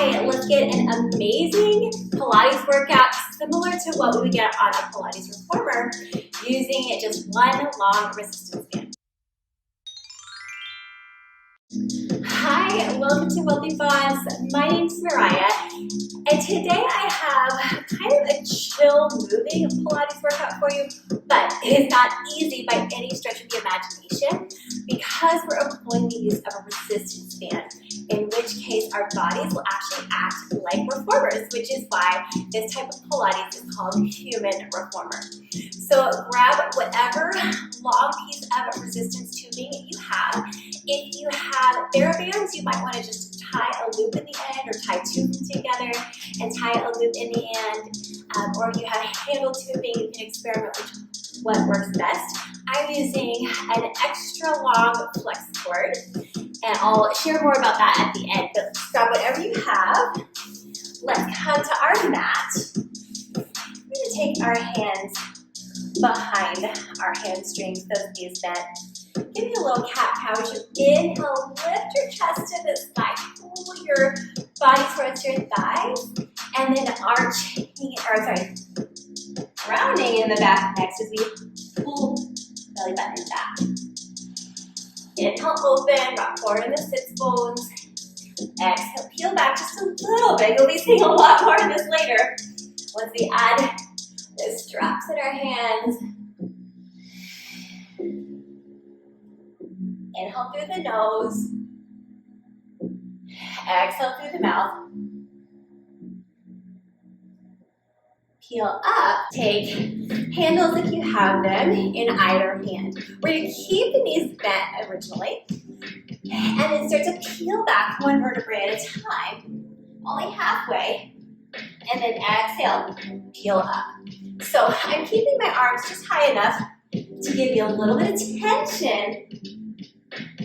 Hi, let's get an amazing Pilates workout similar to what we would get on a Pilates Reformer using just one long resistance band. Hi, welcome to Wealthy Thoughts. My name's Mariah, and today I have kind of a chill moving Pilates workout for you, but it is not easy by any stretch of the imagination because we're employing the use of a resistance band, in which case our bodies will actually act like reformers, which is why this type of Pilates is called human reformer. So grab whatever long piece of resistance tubing you have. If you have TheraBands, you might want to just tie a loop in the end or tie two of them together and tie a loop in the end. Or if you have handle tubing, you can experiment with what works best. I'm using an extra long flex cord, and I'll share more about that at the end. But grab whatever you have. Let's come to our mat. We're going to take our hands behind our hamstrings, those knees bent. Give me a little cat-cow. Inhale, lift your chest to the side. Pull your body towards your thighs. And then rounding in the back next as we pull belly button back. Inhale, open, rock forward in the sits bones. Exhale, peel back just a little bit. You'll be seeing a lot more of this later once we add the straps in our hands. Inhale through the nose. Exhale through the mouth. Peel up. Take handles if you have them in either hand. We're going to keep the knees bent originally and then start to peel back one vertebrae at a time, only halfway, and then exhale, peel up. So I'm keeping my arms just high enough to give you a little bit of tension,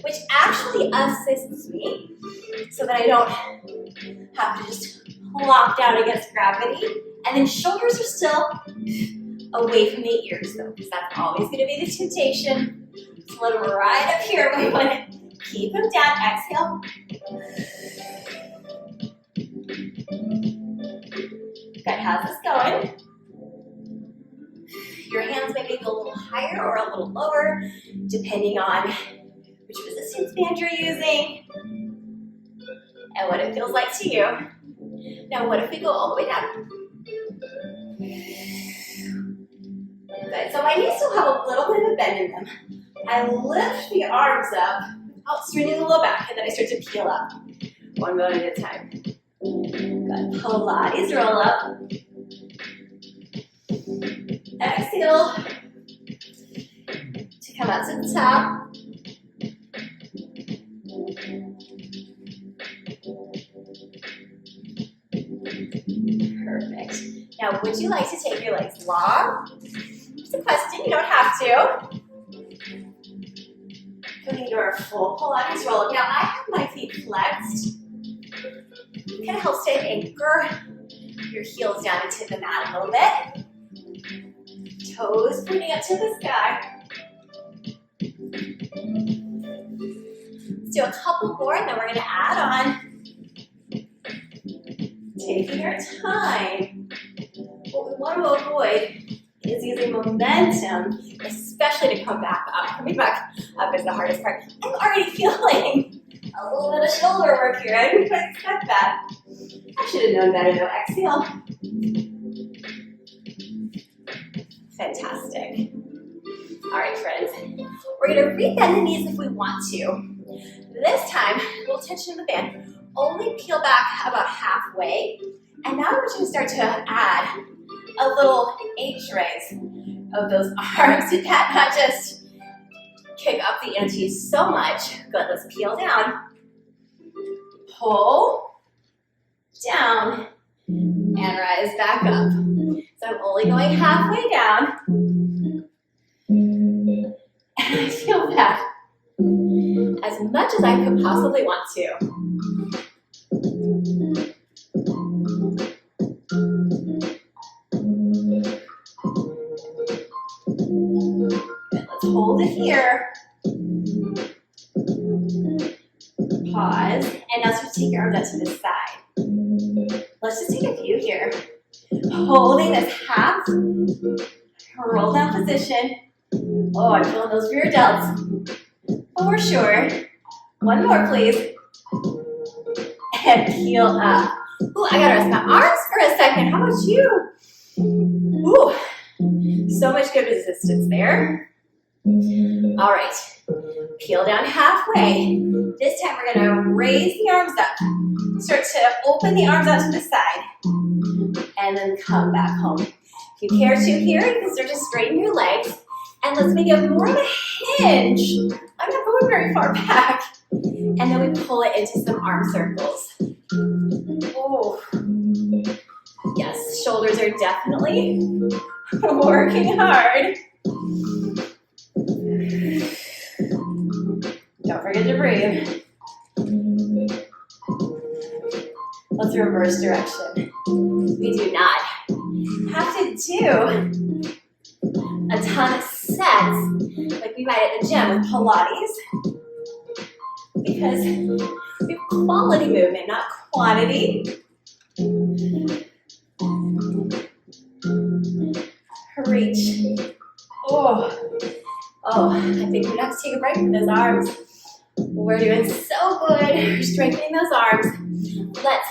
which actually assists me so that I don't have to just plop down against gravity. And then shoulders are still away from the ears though, because that's always going to be the temptation. So let them right up here. We want to keep them down. Exhale. Good. How's this going? Your hands may be a little higher or a little lower, depending on which resistance band you're using and what it feels like to you. Now, what if we go all the way down? Good. So my knees still have a little bit of a bend in them. I lift the arms up without straining the low back, and then I start to peel up. One moment at a time. Good. Pilates, roll up. Exhale to come out to the top. Perfect. Now, would you like to take your legs long? It's a question, you don't have to. Coming to our full Pilates roll up. Now, I have my feet flexed. It kind of helps to anchor your heels down into the mat a little bit. Toes pointing up to the sky. Let's do a couple more, and then we're going to add on. Taking our time. What we want to avoid is using momentum, especially to come back up. Coming back up is the hardest part. I'm already feeling a little bit of shoulder work here. I didn't quite expect that. I should have known better though. Exhale. Fantastic. All right, friends. We're going to rebend the knees if we want to. This time, a little tension in the band. Only peel back about halfway. And now we're going to start to add a little H raise of those arms to that, not just kick up the ante so much. Good, let's peel down. Pull down and rise back up. So I'm only going halfway down. And I feel back as much as I could possibly want to. Let's hold it here. Pause. And now start to take your arms out to the side. Let's just take a few here. Holding this half roll down position. Oh, I'm feeling those rear delts. For sure. One more, please. And peel up. Ooh, I gotta rest my arms for a second. How about you? Ooh, so much good resistance there. All right, peel down halfway. This time we're gonna raise the arms up. Start to open the arms out to the side. And then come back home. If you care to here, you can start to straighten your legs. And let's make it more of a hinge. I'm not going very far back. And then we pull it into some arm circles. Oh, yes, shoulders are definitely working hard. Don't forget to breathe. Let's reverse direction. We do not have to do a ton of sets like we might at the gym with Pilates, because we have quality movement, not quantity. Reach. Oh, I think we have to take a break from those arms. We're doing so good. We're strengthening those arms. Let's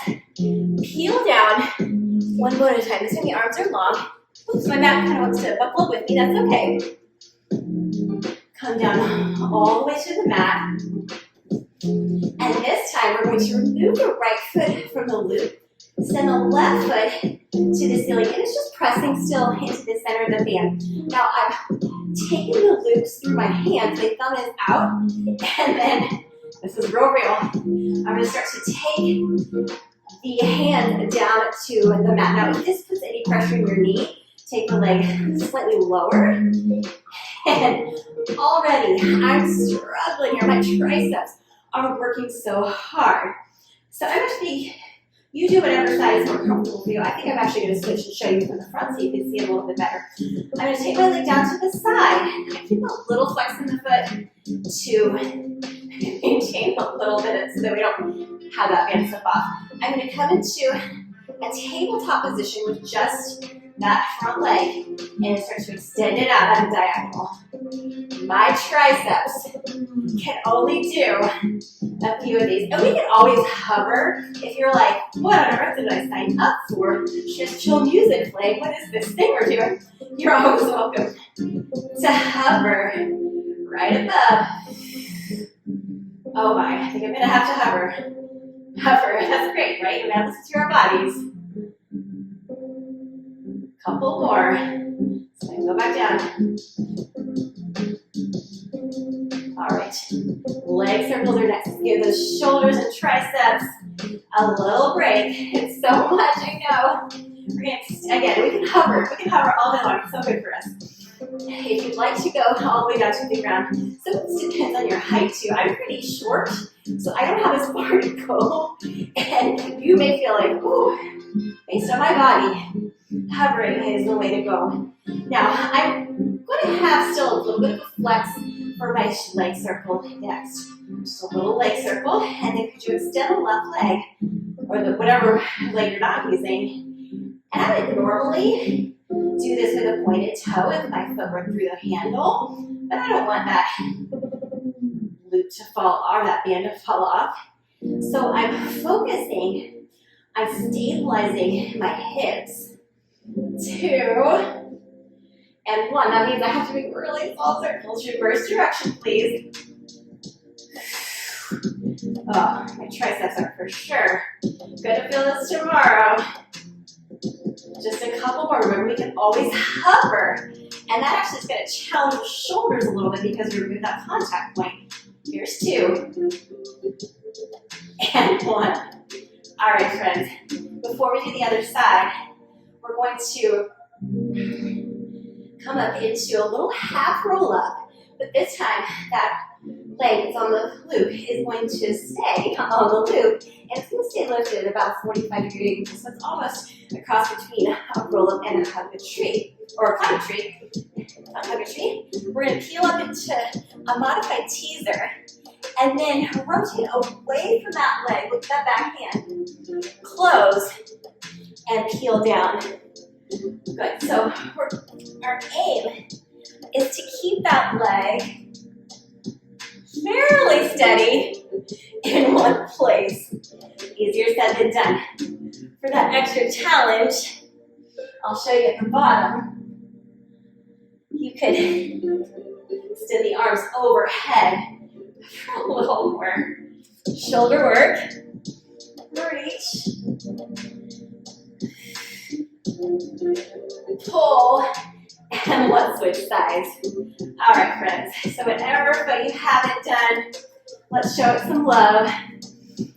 peel down one bone at a time. This time the arms are long. Oops, my mat kind of wants to buckle up with me. That's okay. Come down all the way to the mat. And this time we're going to remove the right foot from the loop. Send the left foot to the ceiling. And it's just pressing still into the center of the fan. Now I'm taking the loops through my hands. My thumb is out. And then, this is real. I'm going to start to take the hand down to the mat. Now if this puts any pressure in your knee, take the leg slightly lower. And already I'm struggling here. My triceps are working so hard. So I'm actually, you do whatever side is more comfortable for you. I think I'm actually going to switch and show you from the front so you can see it a little bit better. I'm going to take my leg down to the side. I keep a little flex in the foot to maintain a little bit so that we don't have that band slip off. I'm going to come into a tabletop position with just that front leg and start to extend it out at a diagonal. My triceps can only do a few of these. And we can always hover. If you're like, what on earth did I sign up for? Just chill music playing. What is this thing we're doing? You're always welcome to hover right above. Oh my, I think I'm gonna have to hover. Hover, that's great, right? We gotta listen to our bodies. Couple more. So I can go back down. All right. Leg circles are next. Give those shoulders and triceps a little break. It's so much, I know. We're gonna, again, we can hover. We can hover all day long. It's so good for us. If you'd like to go all the way down to the ground, so it depends on your height too. I'm pretty short, so I don't have as far to go. And you may feel like, ooh, based on my body, hovering is the way to go. Now, I'm going to have still a little bit of a flex for my leg circle next. Just a little leg circle, and then could you extend the left leg, or the whatever leg you're not using. And I would normally do this with a pointed toe if my foot were through the handle, but I don't want that loop to fall, or that band to fall off. So I'm focusing on stabilizing my hips. 2 and 1. That means I have to make really small circles. Reverse direction, please. Oh, my triceps are for sure. Good to feel this tomorrow. Just a couple more. Remember, we can always hover. And that actually is going to challenge the shoulders a little bit because we remove that contact point. Here's 2. And 1. All right, friends. Before we do the other side, we're going to come up into a little half roll up, but this time that leg that's on the loop is going to stay on the loop, and it's going to stay lifted at about 45-degree angle, so it's almost a cross between a roll up and a hug a tree, or a climb a tree. Not hug a tree. We're going to peel up into a modified teaser, and then rotate away from that leg with that back hand. Close. heel down. Good, so our aim is to keep that leg fairly steady in one place. Easier said than done. For that extra challenge, I'll show you at the bottom. You could extend the arms overhead for a little more shoulder work. Reach. Pull. And let's switch sides. All right, friends. So whatever foot you haven't done, let's show it some love.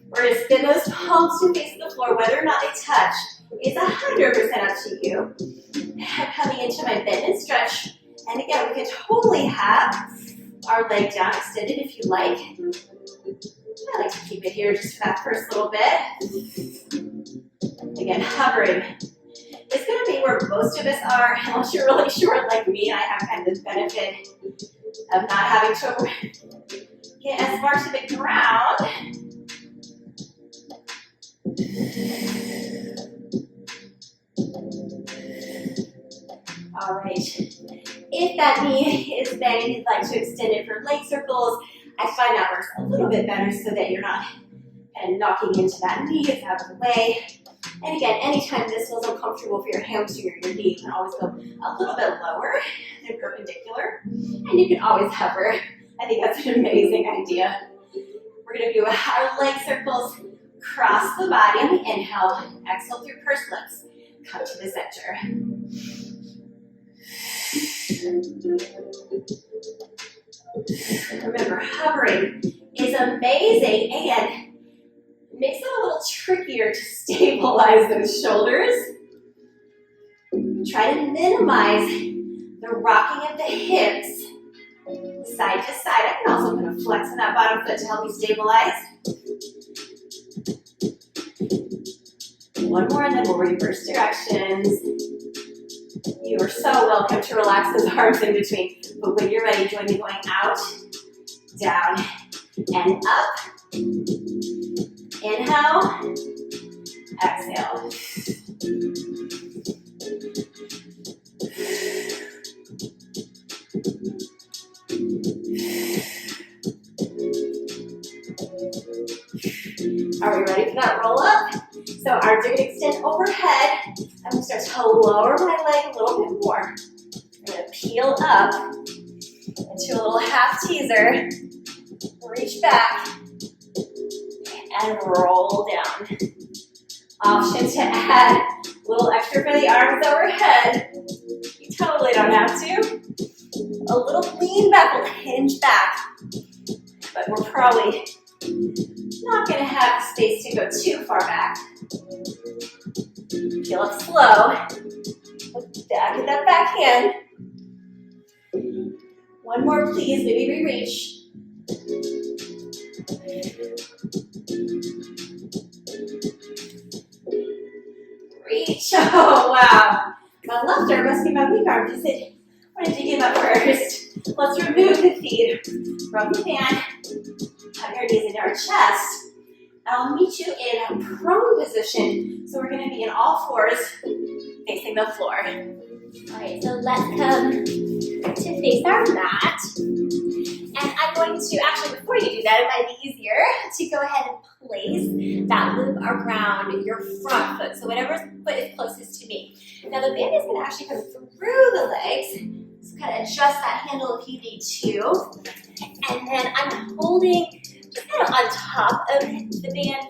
We're going to spin those palms to face the floor, whether or not they touch. It's 100% up to you. I'm coming into my bend and stretch. And again, we can totally have our leg down extended if you like. I like to keep it here just for that first little bit. Again, hovering. It's going to be where most of us are, unless you're really short like me. I have kind of this benefit of not having to get as far to the ground. All right. If that knee is bent and you'd like to extend it for leg circles, I find that works a little bit better so that you're not kind of knocking into that knee. It's out of the way. And again, anytime this feels uncomfortable for your hamstring or your knee, you can always go a little bit lower than perpendicular. And you can always hover. I think that's an amazing idea. We're going to do our leg circles, cross the body on the inhale, exhale through pursed lips. Come to the center. Remember, hovering is amazing and makes it a little trickier to stabilize those shoulders. Try to minimize the rocking of the hips side to side. I can also kind of flex in that bottom foot to help you stabilize. One more and then we'll reverse directions. You are so welcome to relax those arms in between. But when you're ready, join me going out, down, and up. Inhale, exhale. Are we ready for that roll up? So arms are going to extend overhead. I'm going to start to lower my leg a little bit more. I'm going to peel up into a little half teaser. Reach back and roll down. Option to add a little extra for the arms overhead. You totally don't have to. A little lean back will hinge back, but we're probably not going to have space to go too far back. Peel up slow. Look back at that backhand. One more, please. Maybe we reach. Reach. Oh, wow. My left arm must be my weak arm because it wanted to give up first. Let's remove the feet from the band. Hug your knees into our chest. I'll meet you in a prone position. So we're going to be in all fours facing the floor. All right, so let's come to face our mat. And I'm going to, actually before you do that, it might be easier to go ahead and place that loop around your front foot. So whatever foot is closest to me. Now the band is going to actually come through the legs. So kind of adjust that handle if you need to. And then I'm holding just kind of on top of the band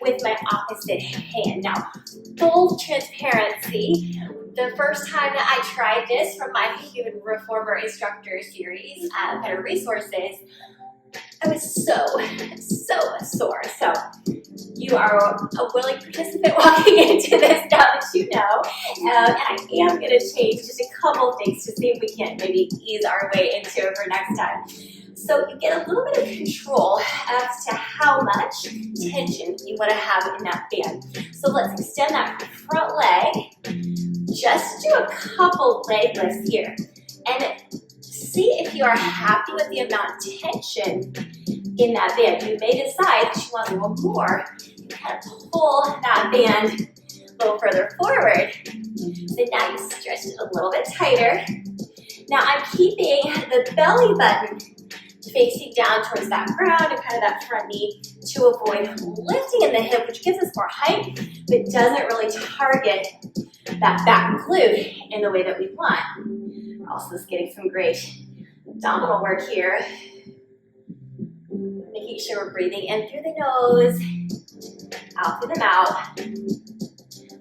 with my opposite hand. Now, full transparency, the first time that I tried this from my Human Reformer Instructor Series, kind of resources, I was so sore. So you are a willing participant walking into this now that you know. And I am going to change just a couple things to see if we can maybe ease our way into it for next time. So you get a little bit of control as to how much tension you want to have in that band. So let's extend that front leg. Just do a couple leg lifts here. And see if you are happy with the amount of tension in that band. You may decide that you want a little more. You kind of pull that band little further forward. So now you stretch it a little bit tighter. Now I'm keeping the belly button facing down towards that ground and kind of that front knee to avoid lifting in the hip, which gives us more height, but doesn't really target that back glute in the way that we want. We're also just getting some great abdominal work here. Making sure we're breathing in through the nose, out through the mouth.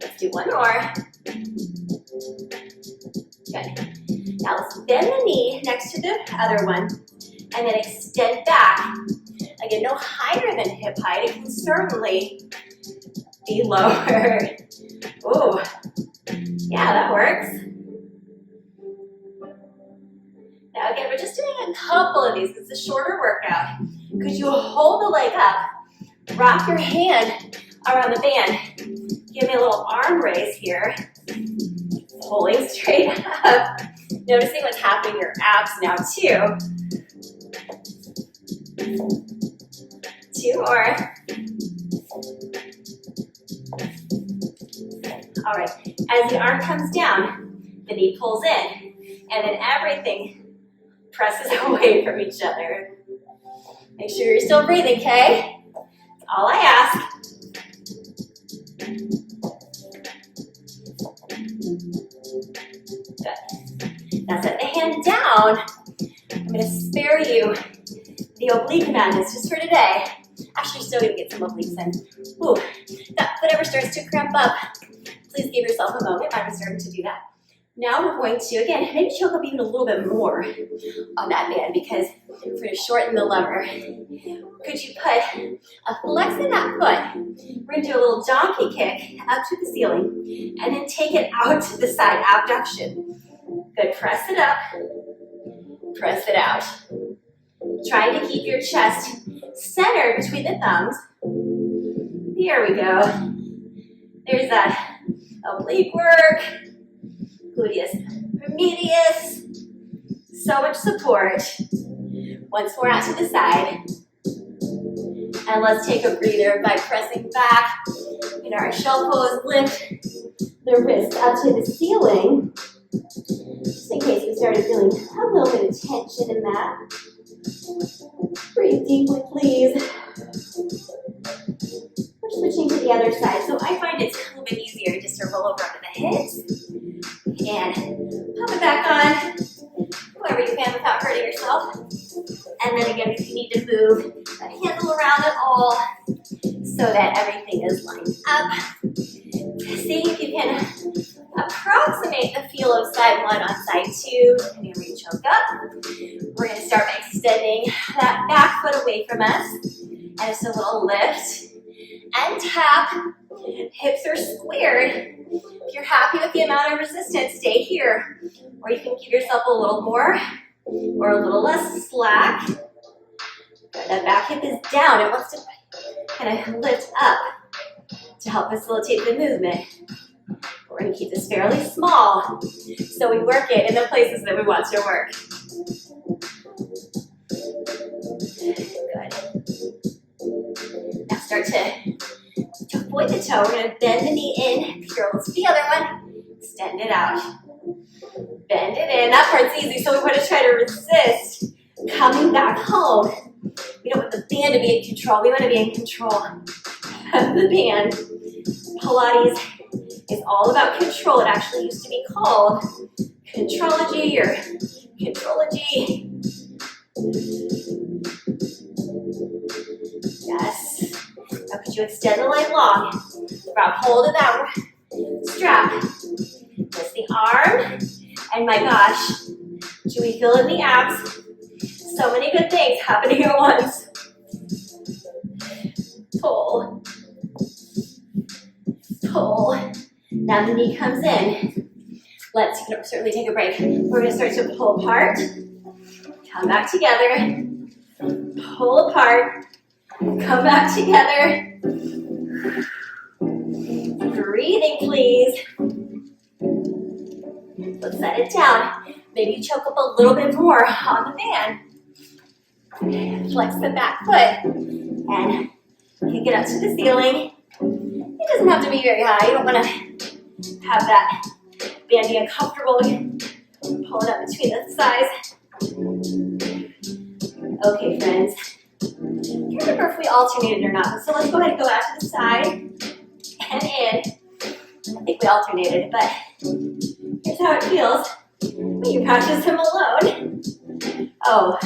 Let's do one more. Good. Now let's bend the knee next to the other one and then extend back. Again, no higher than hip height. It can certainly be lower. Ooh, yeah, that works. Now again, we're just doing a couple of these. It's a shorter workout. Could you hold the leg up, wrap your hand around the band, give me a little arm raise here, pulling straight up, noticing what's happening in your abs now too. 2 more. All right, as the arm comes down, the knee pulls in, and then everything presses away from each other. Make sure you're still breathing, okay? That's all I ask. Good. Now set the hand down. I'm going to spare you the oblique madness just for today. Actually, you're still going to get some obliques in. Ooh, that foot ever starts to cramp up, please give yourself a moment. I'm starting to do that. Now we're going to, again, maybe choke up even a little bit more on that band because we're going to shorten the lever. Could you put a flex in that foot? We're going to do a little donkey kick up to the ceiling and then take it out to the side, abduction. Good, press it up, press it out. Trying to keep your chest centered between the thumbs. Here we go. There's that oblique work. Gluteus medius, so much support. Once more out to the side. And let's take a breather by pressing back in our shell pose. Lift the wrist up to the ceiling. Just in case we started feeling a little bit of tension in that. Breathe deeply, please. We're switching to the other side. So I find it's a little bit easier just to roll over onto the hips. And pop it back on, whoever you can without hurting yourself. And then again, if you need to move that handle around at all so that everything is lined up. See if you can approximate the feel of side 1 on side 2. And here we choke up. We're going to start by extending that back foot away from us. And just a little lift and tap. Hips are squared. If you're happy with the amount of resistance, stay here. Or you can give yourself a little more or a little less slack. That back hip is down. It wants to kind of lift up to help facilitate the movement. We're going to keep this fairly small so we work it in the places that we want to work. Good. Now start to point the toe. We're going to bend the knee in, curl to the other one, extend it out. Bend it in. That part's easy, so we want to try to resist coming back home. We don't want the band to be in control. We want to be in control of the band. Pilates is all about control. It actually used to be called Contrology or Contrology. Yes. Now could you extend the leg long? Grab hold of that strap. Lift the arm. And my gosh, do we feel in the abs? So many good things happening at once. Pull. Pull. Now the knee comes in. Let's certainly take a break. We're going to start to pull apart. Come back together. Pull apart. Come back together. Breathing, please. Let's set it down. Maybe you choke up a little bit more on the band. Flex the back foot and kick it up to the ceiling. And doesn't have to be very high. You don't want to have that bandy uncomfortable. Pull it up between the thighs. Okay, friends. I can't remember if we alternated or not, so let's go ahead and go out to the side and in. I think we alternated, but here's how it feels when you practice them alone. Oh,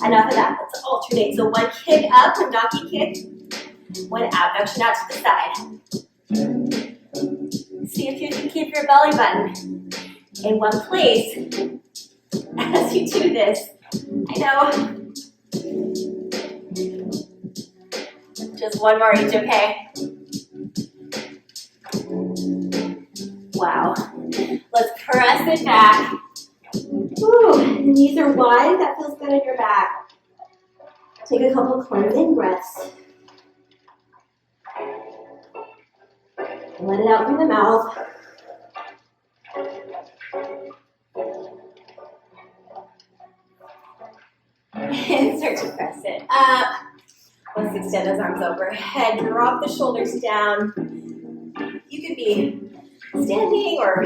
enough of that. Let's alternate. So one kick up, one donkey kick, one abduction out to the side. See if you can keep your belly button in one place as you do this. I know. Just one more each, okay? Wow. Let's press it back. Ooh, the knees are wide. That feels good in your back. Take a couple cleansing breaths. Let it out through the mouth. And start to press it up. Let's extend those arms overhead. Drop the shoulders down. You could be standing or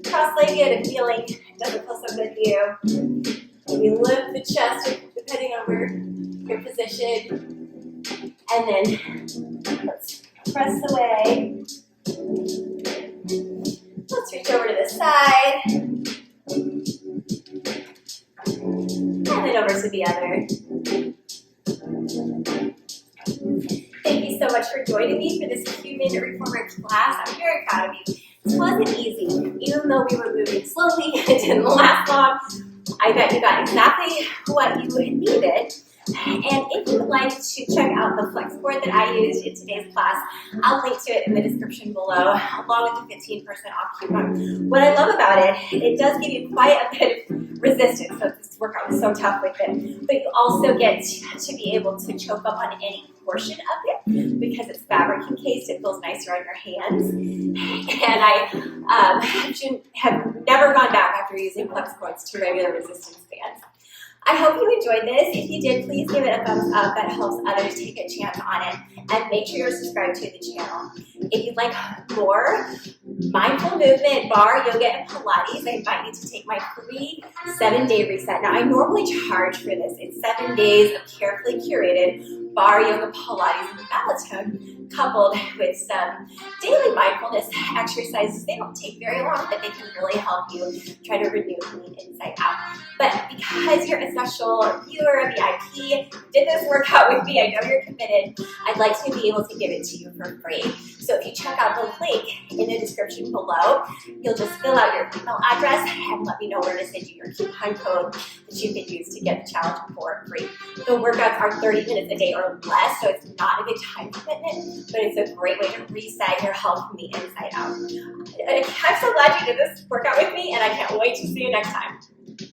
cross-legged if feeling doesn't feel so good to you. Maybe lift the chest depending on where your position. And then let's press away. Let's reach over to the side. And then over to the other. Thank you so much for joining me for this Q-Minute Reformer class. I'm very proud of you. This wasn't easy. Even though we were moving slowly, it didn't last long. I bet you got exactly what you needed. And if you would like to check out the flex board that I used in today's class, I'll link to it in the description below, along with the 15% off coupon. What I love about it, it does give you quite a bit of resistance, so this workout was so tough with it. But you also get to be able to choke up on any portion of it because it's fabric encased. It feels nicer on your hands. And I have never gone back after using flex boards to regular resistance bands. I hope you enjoyed this. If you did, please give it a thumbs up. That helps others take a chance on it. And make sure you're subscribed to the channel. If you'd like more mindful movement, bar, yoga, and Pilates, I invite you to take my free 7-day reset. Now, I normally charge for this. It's 7 days of carefully curated bar, yoga, Pilates, and baritone, coupled with some daily mindfulness exercises. They don't take very long, but they can really help you try to renew from the inside out. But because you're a special viewer, a VIP, did this workout with me, I know you're committed, I'd like to be able to give it to you for free. So if you check out the link in the description below, you'll just fill out your email address and let me know where to send you your coupon code that you can use to get the challenge for free. The workouts are 30 minutes a day or less, so it's not a big time commitment, but it's a great way to reset your health from the inside out. I'm so glad you did this workout with me, and I can't wait to see you next time.